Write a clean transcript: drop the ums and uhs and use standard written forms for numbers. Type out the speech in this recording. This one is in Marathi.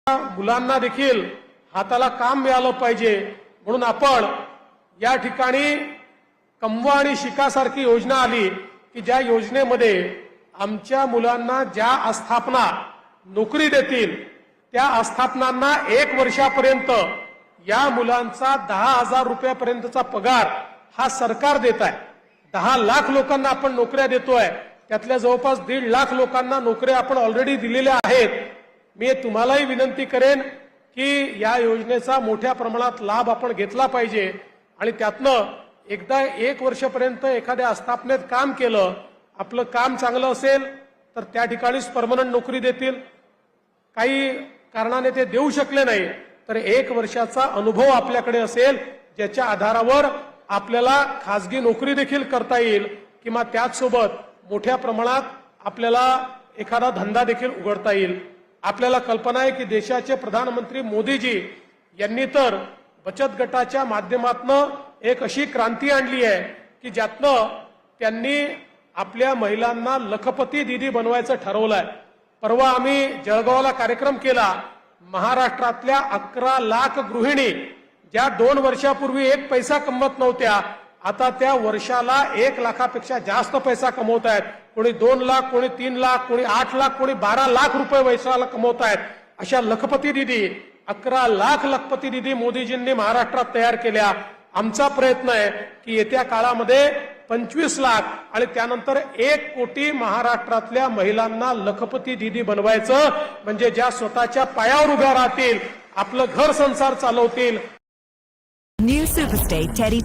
मुलांना देखील हाताला काम मिळालं पाहिजे म्हणून आपण या ठिकाणी कमवा आणि शिकासारखी योजना आली की ज्या योजनेमध्ये आमच्या मुलांना ज्या आस्थापना नोकरी देतील त्या आस्थापनांना 1 वर्षापर्यंत या मुलांचा 10,000 रुपयापर्यंतचा पगार हा सरकार देत आहे। 10 लाख लोकांना आपण नोकऱ्या देतोय, त्यातल्या जवळपास 1.5 लाख लोकांना नोकऱ्या आपण ऑलरेडी दिलेल्या आहेत। मी तुम्हालाही विनंती करेन की या योजनेचा मोठ्या प्रमाणात लाभ आपण घेतला पाहिजे आणि त्यातनं एकदा 1 वर्षापर्यंत एखाद्या आस्थापनेत काम केलं, आपलं काम चांगलं असेल तर त्या ठिकाणीच परमनंट नोकरी देतील। काही कारणाने ते देऊ शकले नाही तर 1 वर्षाचा अनुभव आपल्याकडे असेल ज्याच्या आधारावर आपल्याला खासगी नोकरी देखील करता येईल किंवा त्याचसोबत मोठ्या प्रमाणात आपल्याला एखादा धंदा देखील उघडता येईल। आपल्याला कल्पना आहे की देशाचे प्रधानमंत्री मोदीजी यांनी तर बचत गटाच्या माध्यमातून एक अशी क्रांती आणली आहे की ज्यातनं त्यांनी आपल्या महिलांना लखपती दीदी बनवायचं ठरवलंय। परवा आम्ही जळगावला कार्यक्रम केला। महाराष्ट्रातल्या 11 लाख गृहिणी ज्या 2 वर्षापूर्वी 1 पैसा कमवत नव्हत्या आता त्या वर्षाला 1 लाखापेक्षा जास्त पैसा कमवत आहेत। कोणी 2 लाख, कोणी 3 लाख, कोणी 8 लाख, कोणी 12 लाख रुपये वर्षाला कमवत आहेत। अशा लखपती दीदी 11 लाख लखपती दीदी मोदीजींनी महाराष्ट्रात तयार केल्या। आमचा प्रयत्न आहे की येत्या काळामध्ये 25 लाख आणि त्यानंतर 1 कोटी महाराष्ट्रातल्या महिलांना लखपती दीदी बनवायचं, म्हणजे ज्या स्वतःच्या पायावर उभ्या राहतील, आपलं घर संसार चालवतील। New Superstate Teddy